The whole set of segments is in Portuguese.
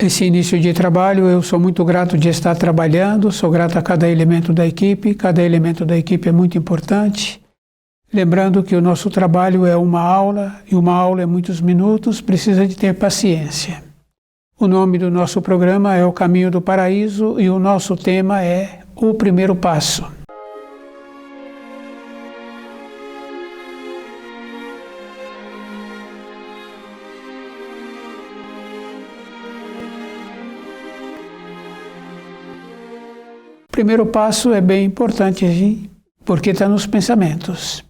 Esse início de trabalho, eu sou muito grato de estar trabalhando, sou grato a cada elemento da equipe é muito importante. Lembrando que o nosso trabalho é uma aula, e uma aula é muitos minutos, precisa de ter paciência. O nome do nosso programa é O Caminho do Paraíso e o nosso tema é O Primeiro Passo. O primeiro passo é bem importante, porque está nos pensamentos.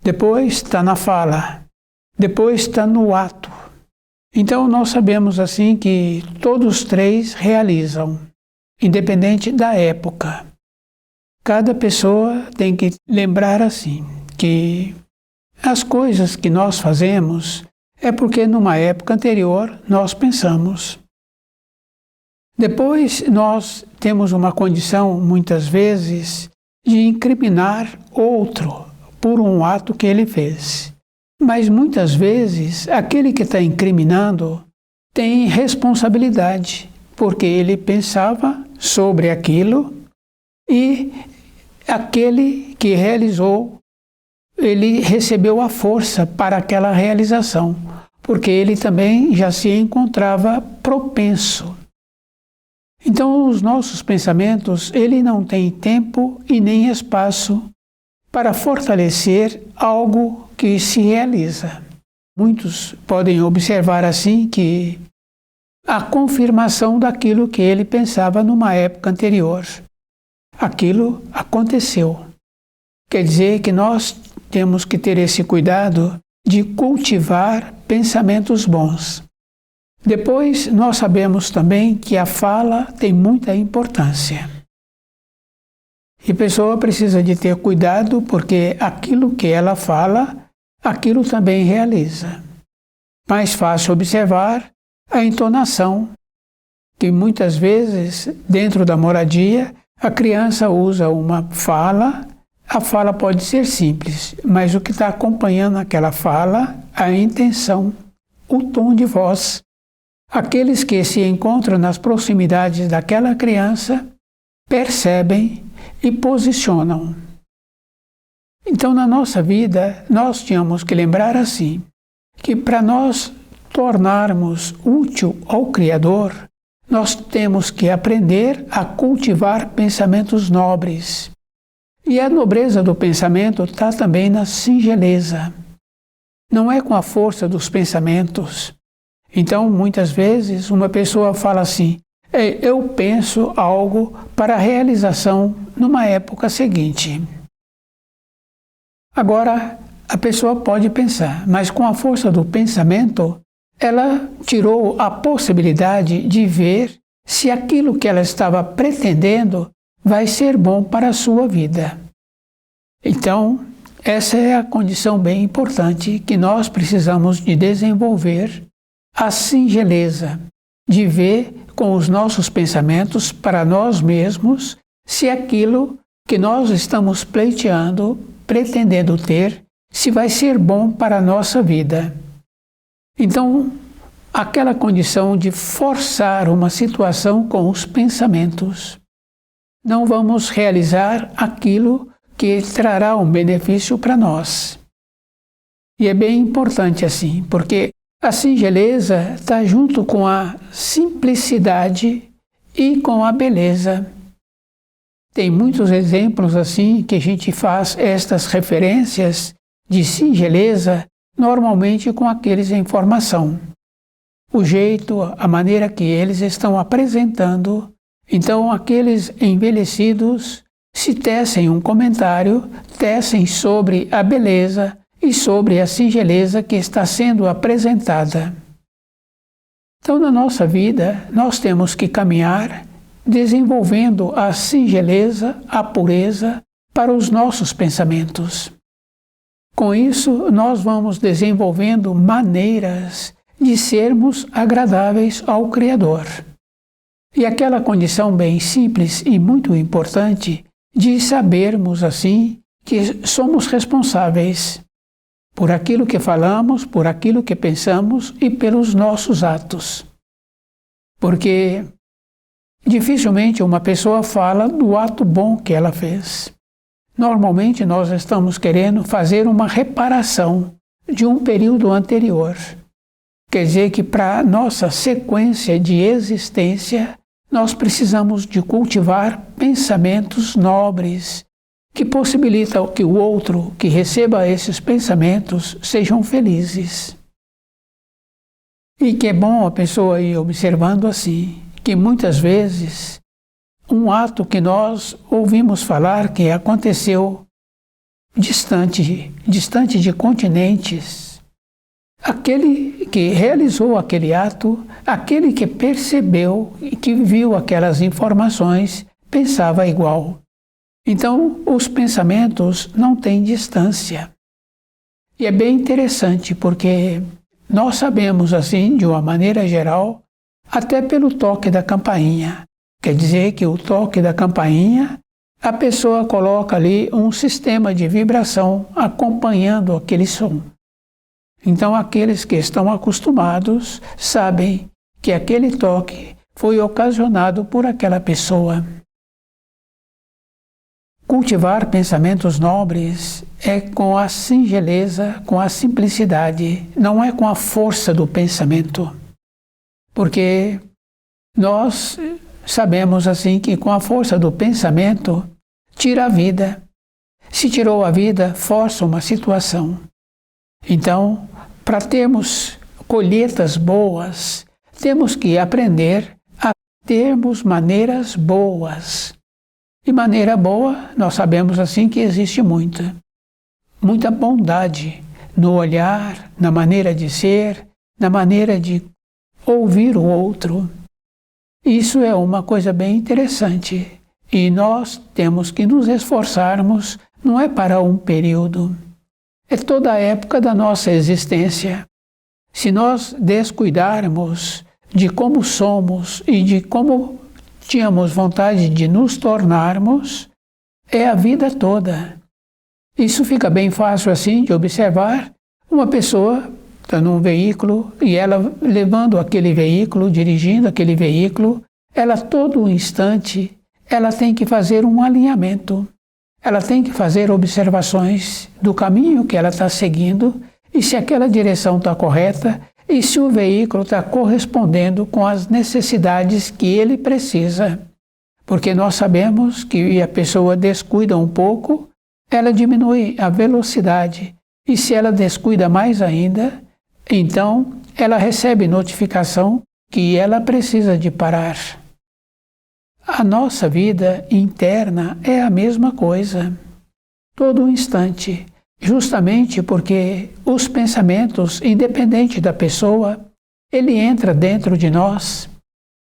Depois está na fala. Depois está no ato. Então nós sabemos assim que todos os três realizam, independente da época. Cada pessoa tem que lembrar assim, que as coisas que nós fazemos é porque numa época anterior nós pensamos. Depois nós temos uma condição, muitas vezes, de incriminar outro por um ato que ele fez. Mas muitas vezes aquele que está incriminando tem responsabilidade, porque ele pensava sobre aquilo e aquele que realizou, ele recebeu a força para aquela realização, porque ele também já se encontrava propenso. Então, os nossos pensamentos, ele não tem tempo e nem espaço para fortalecer algo que se realiza. Muitos podem observar assim que a confirmação daquilo que ele pensava numa época anterior. Aquilo aconteceu. Quer dizer que nós temos que ter esse cuidado de cultivar pensamentos bons. Depois, nós sabemos também que a fala tem muita importância. E a pessoa precisa de ter cuidado porque aquilo que ela fala, aquilo também realiza. Mais fácil observar a entonação, que muitas vezes, dentro da moradia, a criança usa uma fala, a fala pode ser simples, mas o que está acompanhando aquela fala, a intenção, o tom de voz. Aqueles que se encontram nas proximidades daquela criança percebem e posicionam. Então, na nossa vida, nós tínhamos que lembrar assim, que para nós tornarmos útil ao Criador, nós temos que aprender a cultivar pensamentos nobres. E a nobreza do pensamento está também na singeleza. Não é com a força dos pensamentos. Então, muitas vezes, uma pessoa fala assim, eu penso algo para a realização numa época seguinte. Agora, a pessoa pode pensar, mas com a força do pensamento, ela tirou a possibilidade de ver se aquilo que ela estava pretendendo vai ser bom para a sua vida. Então, essa é a condição bem importante que nós precisamos de desenvolver, a singeleza, de ver com os nossos pensamentos para nós mesmos se aquilo que nós estamos pleiteando, pretendendo ter, se vai ser bom para a nossa vida. Então, aquela condição de forçar uma situação com os pensamentos, não vamos realizar aquilo que trará um benefício para nós. E é bem importante assim, porque a singeleza está junto com a simplicidade e com a beleza. Tem muitos exemplos assim que a gente faz estas referências de singeleza normalmente com aqueles em formação. O jeito, a maneira que eles estão apresentando. Então aqueles envelhecidos, se tecem um comentário, tecem sobre a beleza e sobre a singeleza que está sendo apresentada. Então, na nossa vida, nós temos que caminhar desenvolvendo a singeleza, a pureza para os nossos pensamentos. Com isso, nós vamos desenvolvendo maneiras de sermos agradáveis ao Criador. E aquela condição bem simples e muito importante de sabermos, assim, que somos responsáveis por aquilo que falamos, por aquilo que pensamos e pelos nossos atos. Porque dificilmente uma pessoa fala do ato bom que ela fez. Normalmente nós estamos querendo fazer uma reparação de um período anterior. Quer dizer que para nossa sequência de existência, nós precisamos de cultivar pensamentos nobres, que possibilitam que o outro que receba esses pensamentos sejam felizes. E que é bom a pessoa ir observando assim, que muitas vezes um ato que nós ouvimos falar que aconteceu distante de continentes, aquele que realizou aquele ato, aquele que percebeu e que viu aquelas informações, pensava igual. Então, os pensamentos não têm distância. E é bem interessante porque nós sabemos, assim, de uma maneira geral, até pelo toque da campainha. Quer dizer que o toque da campainha, a pessoa coloca ali um sistema de vibração acompanhando aquele som. Então, aqueles que estão acostumados sabem que aquele toque foi ocasionado por aquela pessoa. Cultivar pensamentos nobres é com a singeleza, com a simplicidade, não é com a força do pensamento. Porque nós sabemos assim que com a força do pensamento tira a vida. Se tirou a vida, força uma situação. Então, para termos colheitas boas, temos que aprender a termos maneiras boas. E maneira boa, nós sabemos assim que existe muita bondade no olhar, na maneira de ser, na maneira de ouvir o outro. Isso é uma coisa bem interessante e nós temos que nos esforçarmos, não é para um período, é toda a época da nossa existência. Se nós descuidarmos de como somos e de como tínhamos vontade de nos tornarmos, é a vida toda. Isso fica bem fácil assim de observar. Uma pessoa está num veículo e ela levando aquele veículo, dirigindo aquele veículo, ela todo instante, ela tem que fazer um alinhamento. Ela tem que fazer observações do caminho que ela está seguindo e se aquela direção está correta e se o veículo está correspondendo com as necessidades que ele precisa. Porque nós sabemos que a pessoa descuida um pouco, ela diminui a velocidade. E se ela descuida mais ainda, então ela recebe notificação que ela precisa de parar. A nossa vida interna é a mesma coisa, todo instante, justamente porque os pensamentos, independente da pessoa, ele entra dentro de nós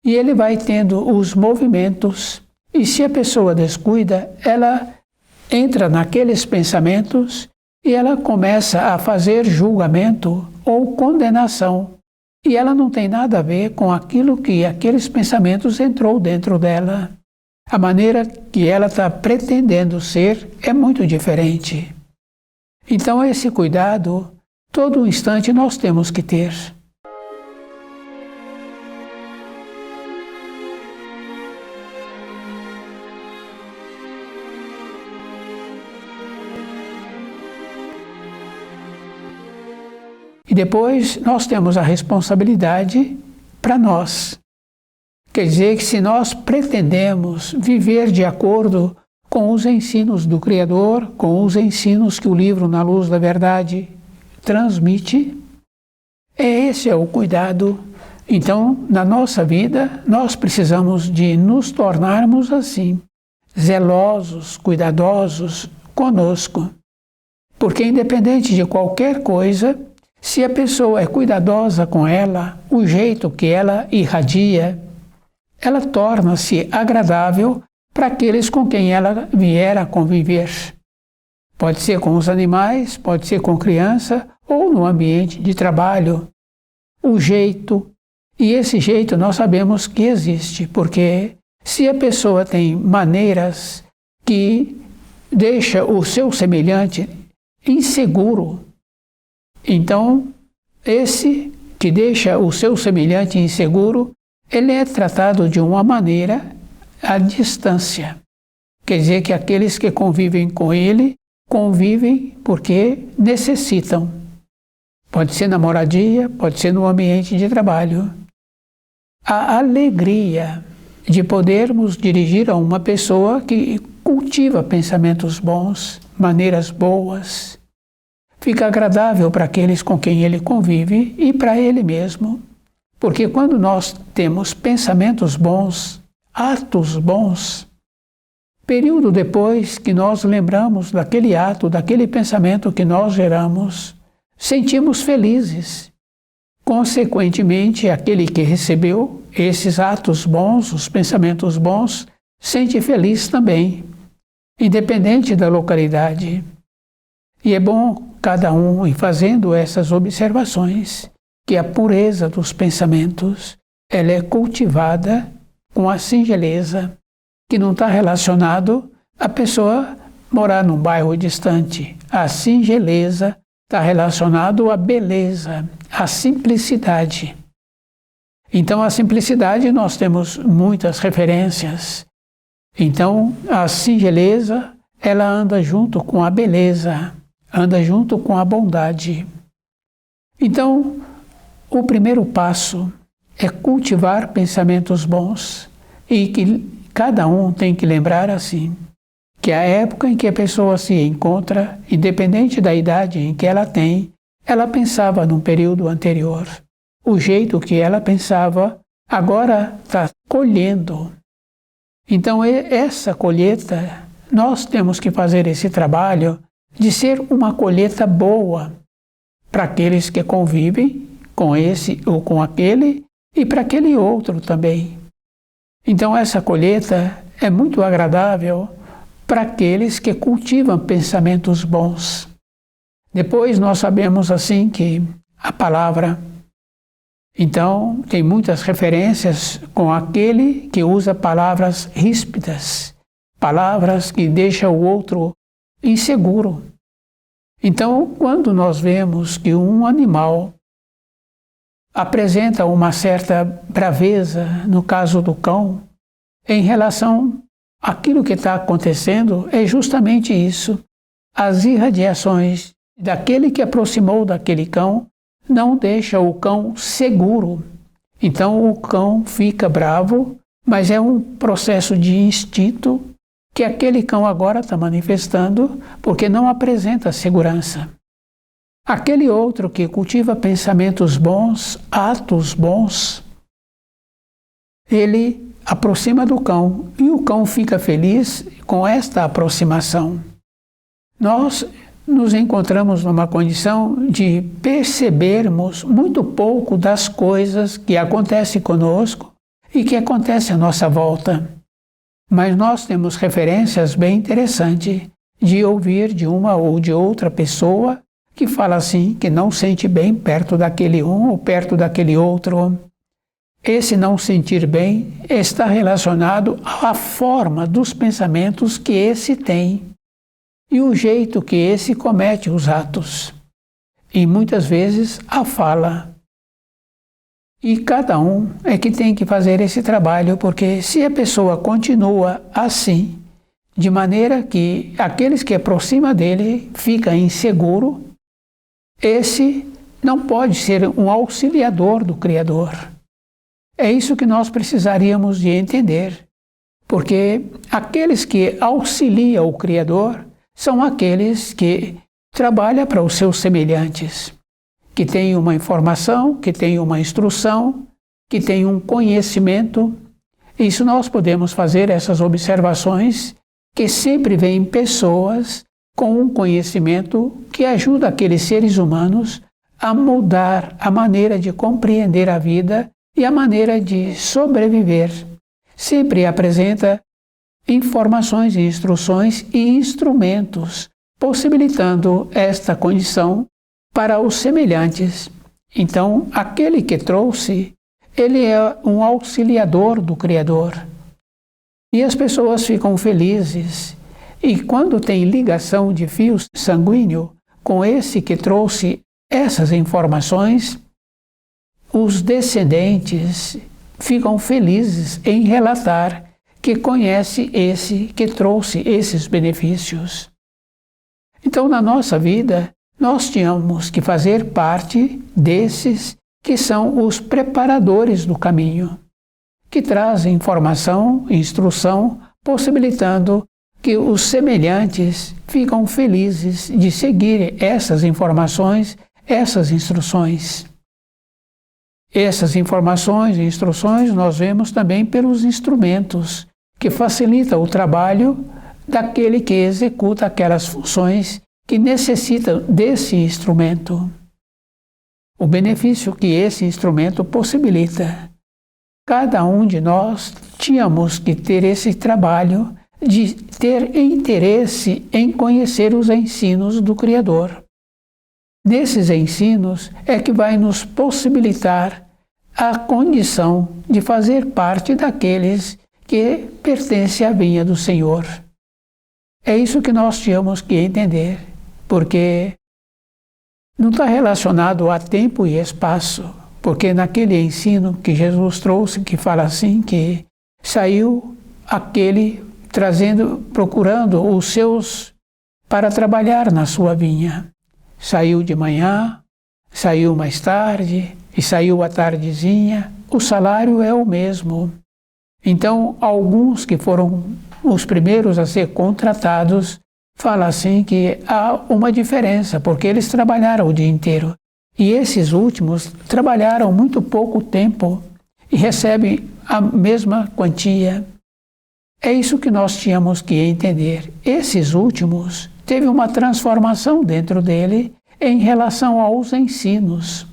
e ele vai tendo os movimentos. E se a pessoa descuida, ela entra naqueles pensamentos e ela começa a fazer julgamento ou condenação. E ela não tem nada a ver com aquilo que aqueles pensamentos entrou dentro dela. A maneira que ela está pretendendo ser é muito diferente. Então esse cuidado, todo instante nós temos que ter. E depois nós temos a responsabilidade para nós. Quer dizer que se nós pretendemos viver de acordo com os ensinos do Criador, com os ensinos que o livro Na Luz da Verdade transmite, esse é o cuidado. Então, na nossa vida, nós precisamos de nos tornarmos assim, zelosos, cuidadosos conosco. Porque independente de qualquer coisa, se a pessoa é cuidadosa com ela, o jeito que ela irradia, ela torna-se agradável para aqueles com quem ela vier a conviver. Pode ser com os animais, pode ser com criança ou no ambiente de trabalho. O jeito, e esse jeito nós sabemos que existe, porque se a pessoa tem maneiras que deixa o seu semelhante inseguro, então esse que deixa o seu semelhante inseguro, ele é tratado de uma maneira à distância. Quer dizer que aqueles que convivem com ele, convivem porque necessitam. Pode ser na moradia, pode ser no ambiente de trabalho. A alegria de podermos dirigir a uma pessoa que cultiva pensamentos bons, maneiras boas, fica agradável para aqueles com quem ele convive e para ele mesmo. Porque quando nós temos pensamentos bons, atos bons, período depois que nós lembramos daquele ato, daquele pensamento que nós geramos, sentimos felizes. Consequentemente, aquele que recebeu esses atos bons, os pensamentos bons, sente feliz também, independente da localidade. E é bom cada um ir fazendo essas observações, que a pureza dos pensamentos, ela é cultivada com a singeleza, que não está relacionado a pessoa morar num bairro distante. A singeleza está relacionado à beleza, à simplicidade. Então, a simplicidade nós temos muitas referências. Então, a singeleza, ela anda junto com a beleza, anda junto com a bondade. Então, o primeiro passo é cultivar pensamentos bons e que cada um tem que lembrar assim, que a época em que a pessoa se encontra, independente da idade em que ela tem, ela pensava num período anterior. O jeito que ela pensava, agora está colhendo. Então, essa colheita, nós temos que fazer esse trabalho de ser uma colheita boa para aqueles que convivem com esse ou com aquele e para aquele outro também. Então, essa colheita é muito agradável para aqueles que cultivam pensamentos bons. Depois nós sabemos assim que a palavra, então, tem muitas referências com aquele que usa palavras ríspidas, palavras que deixam o outro inseguro. Então, quando nós vemos que um animal apresenta uma certa braveza, no caso do cão, em relação àquilo que está acontecendo, é justamente isso. As irradiações daquele que aproximou daquele cão não deixa o cão seguro. Então o cão fica bravo, mas é um processo de instinto que aquele cão agora está manifestando porque não apresenta segurança. Aquele outro que cultiva pensamentos bons, atos bons, ele aproxima do cão e o cão fica feliz com esta aproximação. Nós nos encontramos numa condição de percebermos muito pouco das coisas que acontecem conosco e que acontecem à nossa volta. Mas nós temos referências bem interessantes de ouvir de uma ou de outra pessoa que fala assim, que não sente bem perto daquele um ou perto daquele outro. Esse não sentir bem está relacionado à forma dos pensamentos que esse tem e o jeito que esse comete os atos. E muitas vezes a fala. E cada um é que tem que fazer esse trabalho, porque se a pessoa continua assim, de maneira que aqueles que aproximam dele ficam inseguros, esse não pode ser um auxiliador do Criador. É isso que nós precisaríamos de entender, porque aqueles que auxiliam o Criador são aqueles que trabalham para os seus semelhantes, que têm uma informação, que têm uma instrução, que têm um conhecimento. Isso nós podemos fazer essas observações, que sempre vêm pessoas com um conhecimento que ajuda aqueles seres humanos a mudar a maneira de compreender a vida e a maneira de sobreviver. Sempre apresenta informações e instruções e instrumentos possibilitando esta condição para os semelhantes. Então, aquele que trouxe, ele é um auxiliador do Criador. E as pessoas ficam felizes. E quando tem ligação de fio sanguíneo com esse que trouxe essas informações, os descendentes ficam felizes em relatar que conhece esse que trouxe esses benefícios. Então, na nossa vida, nós tínhamos que fazer parte desses que são os preparadores do caminho, que trazem informação e instrução, possibilitando que os semelhantes ficam felizes de seguir essas informações, essas instruções. Essas informações e instruções nós vemos também pelos instrumentos, que facilitam o trabalho daquele que executa aquelas funções que necessitam desse instrumento. O benefício que esse instrumento possibilita. Cada um de nós tínhamos que ter esse trabalho de ter interesse em conhecer os ensinos do Criador. Nesses ensinos é que vai nos possibilitar a condição de fazer parte daqueles que pertencem à vinha do Senhor. É isso que nós tínhamos que entender, porque não está relacionado a tempo e espaço, porque naquele ensino que Jesus trouxe, que fala assim, que saiu aquele procurando os seus para trabalhar na sua vinha. Saiu de manhã, saiu mais tarde e saiu à tardezinha, o salário é o mesmo. Então, alguns que foram os primeiros a ser contratados, fala assim que há uma diferença, porque eles trabalharam o dia inteiro. E esses últimos trabalharam muito pouco tempo e recebem a mesma quantia. É isso que nós tínhamos que entender. Esses últimos teve uma transformação dentro dele em relação aos ensinos.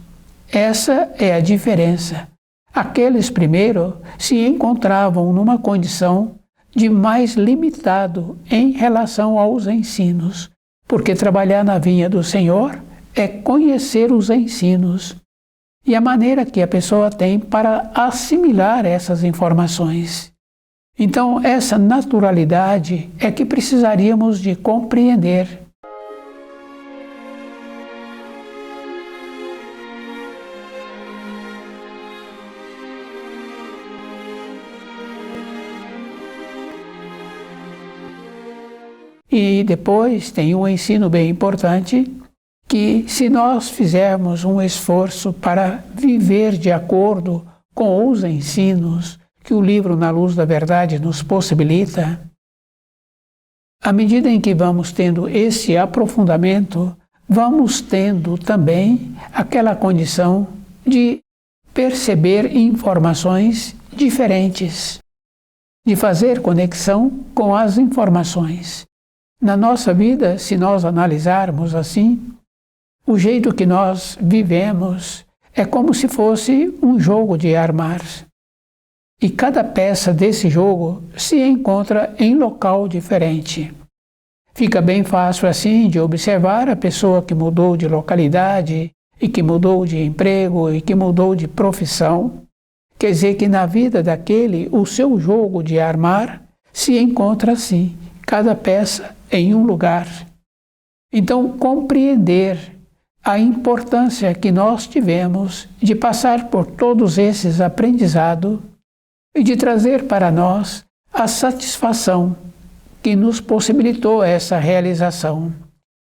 Essa é a diferença. Aqueles primeiro se encontravam numa condição de mais limitado em relação aos ensinos, porque trabalhar na vinha do Senhor é conhecer os ensinos e a maneira que a pessoa tem para assimilar essas informações. Então, essa naturalidade é que precisaríamos de compreender. E depois tem um ensino bem importante, que se nós fizermos um esforço para viver de acordo com os ensinos que o livro Na Luz da Verdade nos possibilita, à medida em que vamos tendo esse aprofundamento, vamos tendo também aquela condição de perceber informações diferentes, de fazer conexão com as informações. Na nossa vida, se nós analisarmos assim, o jeito que nós vivemos é como se fosse um jogo de armar. E cada peça desse jogo se encontra em local diferente. Fica bem fácil assim de observar a pessoa que mudou de localidade e que mudou de emprego e que mudou de profissão. Quer dizer que na vida daquele, o seu jogo de armar se encontra assim, cada peça em um lugar. Então, compreender a importância que nós tivemos de passar por todos esses aprendizados e de trazer para nós a satisfação que nos possibilitou essa realização.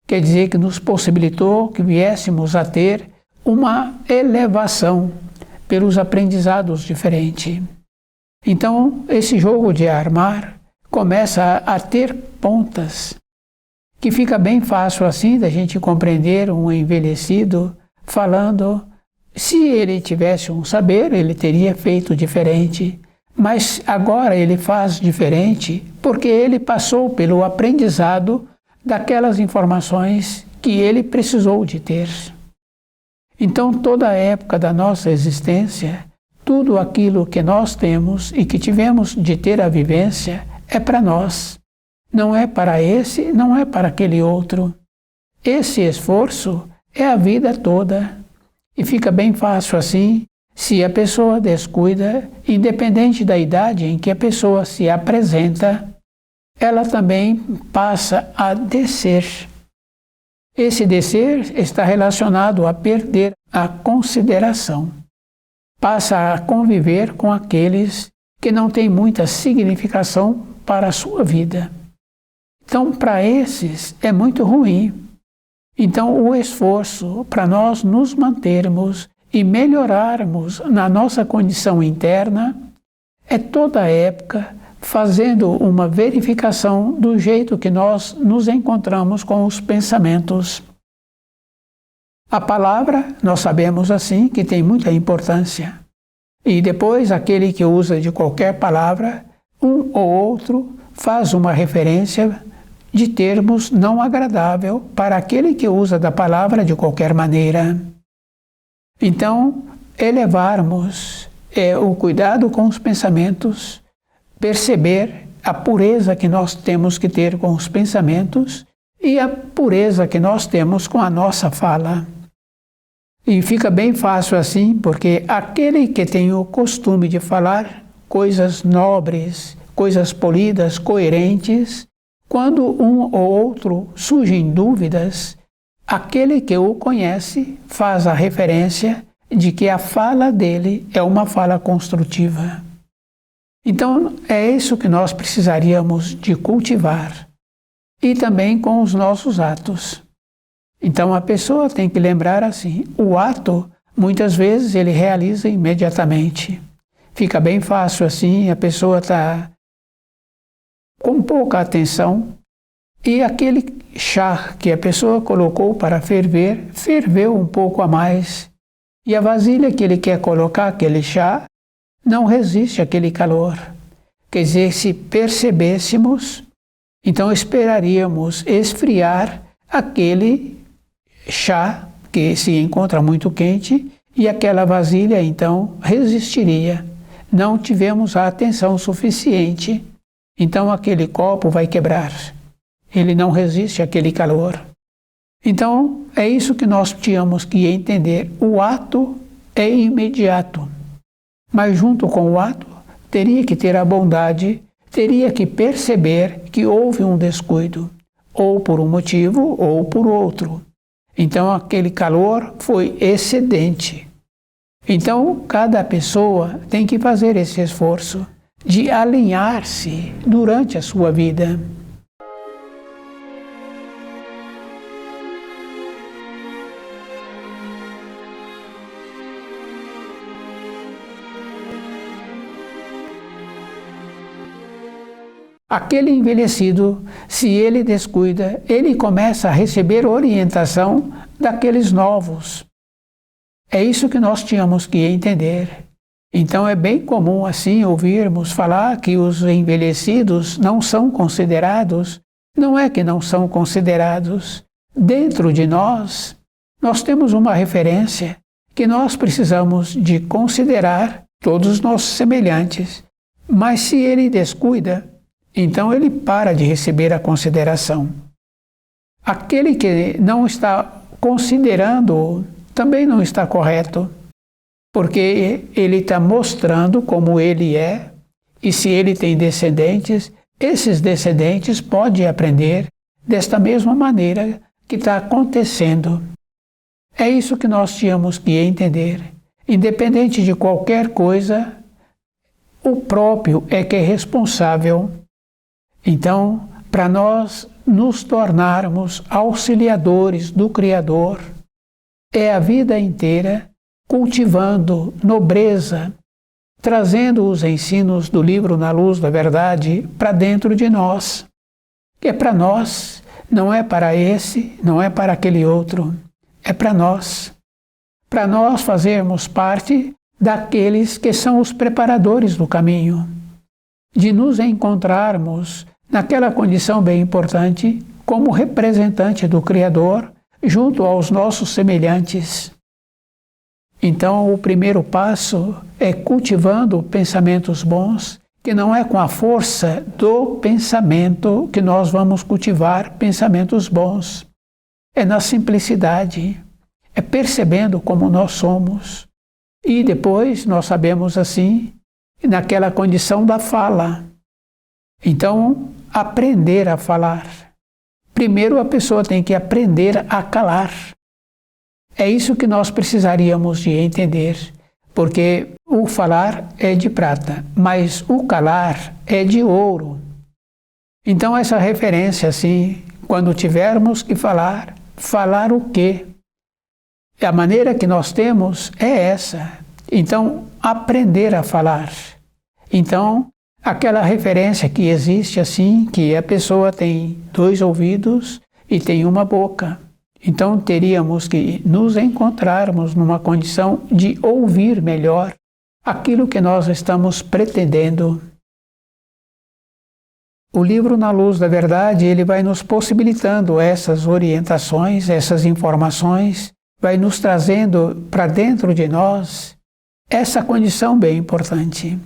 Quer dizer que nos possibilitou que viéssemos a ter uma elevação pelos aprendizados diferentes. Então, esse jogo de armar começa a ter pontas, que fica bem fácil assim da gente compreender um envelhecido falando, se ele tivesse um saber, ele teria feito diferente, mas agora ele faz diferente porque ele passou pelo aprendizado daquelas informações que ele precisou de ter. Então, toda a época da nossa existência, tudo aquilo que nós temos e que tivemos de ter a vivência é para nós. não é para esse, não é para aquele outro. Esse esforço é a vida toda. E fica bem fácil assim, se a pessoa descuida, independente da idade em que a pessoa se apresenta, ela também passa a descer. Esse descer está relacionado a perder a consideração. Passa a conviver com aqueles que não têm muita significação para a sua vida. Então, para esses é muito ruim. Então, o esforço para nós nos mantermos e melhorarmos na nossa condição interna é toda a época fazendo uma verificação do jeito que nós nos encontramos com os pensamentos. A palavra, nós sabemos assim, que tem muita importância. E depois, aquele que usa de qualquer palavra, um ou outro faz uma referência de termos não agradável para aquele que usa da palavra de qualquer maneira. Então, elevarmos o cuidado com os pensamentos, perceber a pureza que nós temos que ter com os pensamentos e a pureza que nós temos com a nossa fala. E fica bem fácil assim, porque aquele que tem o costume de falar coisas nobres, coisas polidas, coerentes, quando um ou outro surgem dúvidas, aquele que o conhece faz a referência de que a fala dele é uma fala construtiva. Então, é isso que nós precisaríamos de cultivar. E também com os nossos atos. Então, a pessoa tem que lembrar assim, o ato, muitas vezes, ele realiza imediatamente. Fica bem fácil assim, a pessoa está com pouca atenção e aquele chá que a pessoa colocou para ferver, ferveu um pouco a mais. E a vasilha que ele quer colocar aquele chá não resiste àquele calor. Quer dizer, se percebêssemos, então esperaríamos esfriar aquele chá que se encontra muito quente e aquela vasilha então resistiria. Não tivemos a atenção suficiente, então aquele copo vai quebrar. Ele não resiste àquele calor. Então é isso que nós tínhamos que entender. O ato é imediato, mas junto com o ato teria que ter a bondade, teria que perceber que houve um descuido, ou por um motivo ou por outro. Então aquele calor foi excedente. Então cada pessoa tem que fazer esse esforço de alinhar-se durante a sua vida. Aquele envelhecido, se ele descuida, ele começa a receber orientação daqueles novos. É isso que nós tínhamos que entender. Então é bem comum assim ouvirmos falar que os envelhecidos não são considerados. Não é que não são considerados. Dentro de nós temos uma referência que nós precisamos de considerar todos os nossos semelhantes. Mas se ele descuida, então ele para de receber a consideração. Aquele que não está considerando também não está correto, porque ele está mostrando como ele é, e se ele tem descendentes, esses descendentes podem aprender desta mesma maneira que está acontecendo. É isso que nós tínhamos que entender. Independente de qualquer coisa, o próprio é que é responsável. Então, para nós nos tornarmos auxiliadores do Criador, é a vida inteira cultivando nobreza, trazendo os ensinos do livro Na Luz da Verdade para dentro de nós. Que é para nós, não é para esse, não é para aquele outro, é para nós. Para nós fazermos parte daqueles que são os preparadores do caminho, de nos encontrarmos naquela condição bem importante como representante do Criador junto aos nossos semelhantes. Então, o primeiro passo é cultivando pensamentos bons que não é com a força do pensamento que nós vamos cultivar pensamentos bons. É na simplicidade, é percebendo como nós somos. E depois nós sabemos assim, naquela condição da fala. Então, aprender a falar. Primeiro a pessoa tem que aprender a calar. É isso que nós precisaríamos de entender, porque o falar é de prata, mas o calar é de ouro. Então essa referência assim, quando tivermos que falar, falar o quê? A maneira que nós temos é essa. Então, aprender a falar. Então, aquela referência que existe assim, que a pessoa tem 2 ouvidos e tem uma boca. Então, teríamos que nos encontrarmos numa condição de ouvir melhor aquilo que nós estamos pretendendo. O livro Na Luz da Verdade, ele vai nos possibilitando essas orientações, essas informações, vai nos trazendo para dentro de nós essa condição bem importante.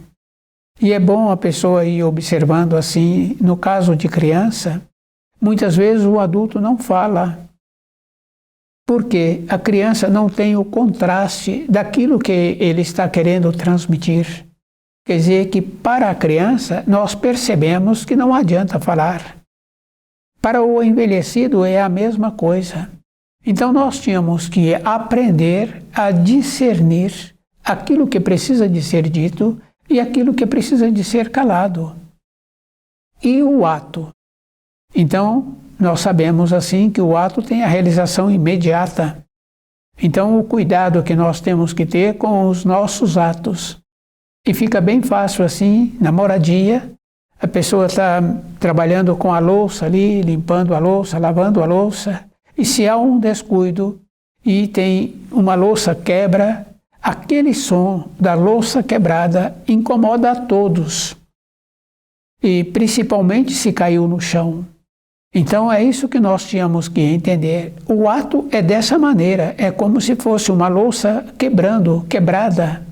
E é bom a pessoa ir observando assim, no caso de criança, muitas vezes o adulto não fala, porque a criança não tem o contraste daquilo que ele está querendo transmitir. Quer dizer que para a criança nós percebemos que não adianta falar. Para o envelhecido é a mesma coisa. Então nós tínhamos que aprender a discernir aquilo que precisa de ser dito e aquilo que precisa de ser calado. E o ato. Então, nós sabemos assim que o ato tem a realização imediata. Então, o cuidado que nós temos que ter com os nossos atos. E fica bem fácil assim, na moradia, a pessoa está trabalhando com a louça ali, limpando a louça, lavando a louça, e se há um descuido e tem uma louça quebra, aquele som da louça quebrada incomoda a todos. E principalmente se caiu no chão. Então é isso que nós tínhamos que entender. O ato é dessa maneira, é como se fosse uma louça quebrada.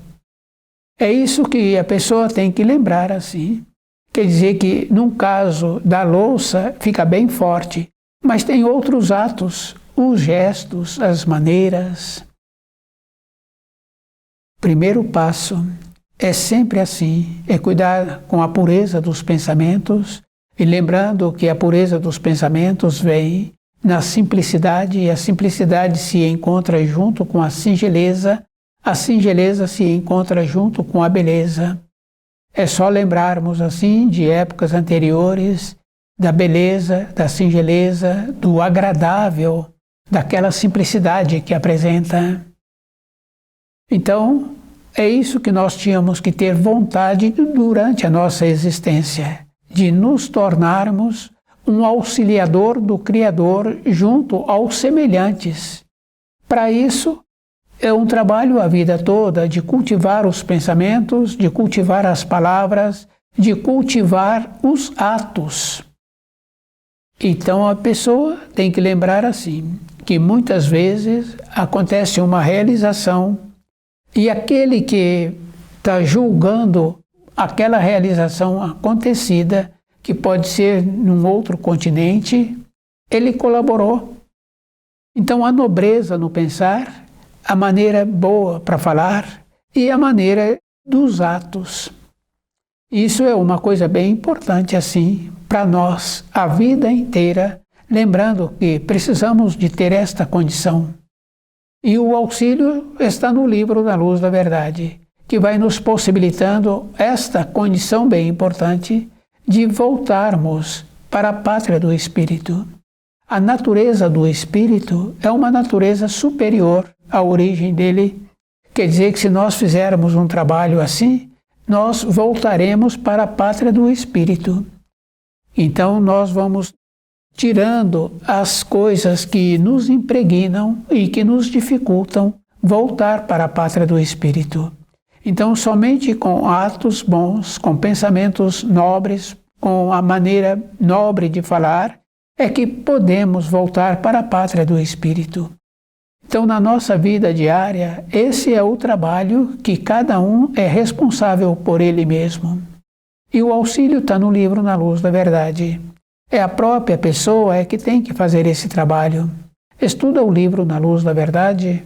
É isso que a pessoa tem que lembrar assim. Quer dizer que, num caso da louça, fica bem forte, mas tem outros atos, os gestos, as maneiras. Primeiro passo é sempre assim, é cuidar com a pureza dos pensamentos, e lembrando que a pureza dos pensamentos vem na simplicidade, e a simplicidade se encontra junto com a singeleza se encontra junto com a beleza. É só lembrarmos assim de épocas anteriores, da beleza, da singeleza, do agradável, daquela simplicidade que apresenta. Então, é isso que nós tínhamos que ter vontade durante a nossa existência, de nos tornarmos um auxiliador do Criador junto aos semelhantes. Para isso, é um trabalho a vida toda de cultivar os pensamentos, de cultivar as palavras, de cultivar os atos. Então a pessoa tem que lembrar assim, que muitas vezes acontece uma realização e aquele que está julgando aquela realização acontecida, que pode ser num outro continente, ele colaborou. Então a nobreza no pensar, a maneira boa para falar e a maneira dos atos. Isso é uma coisa bem importante assim para nós a vida inteira, lembrando que precisamos de ter esta condição. E o auxílio está no livro da Luz da Verdade, que vai nos possibilitando esta condição bem importante de voltarmos para a pátria do Espírito. A natureza do Espírito é uma natureza superior à origem dele. Quer dizer que se nós fizermos um trabalho assim, nós voltaremos para a pátria do Espírito. Então nós vamos tirando as coisas que nos impregnam e que nos dificultam voltar para a pátria do Espírito. Então somente com atos bons, com pensamentos nobres, com a maneira nobre de falar, é que podemos voltar para a pátria do Espírito. Então, na nossa vida diária, esse é o trabalho que cada um é responsável por ele mesmo. E o auxílio está no livro Na Luz da Verdade. É a própria pessoa que tem que fazer esse trabalho. Estuda o livro Na Luz da Verdade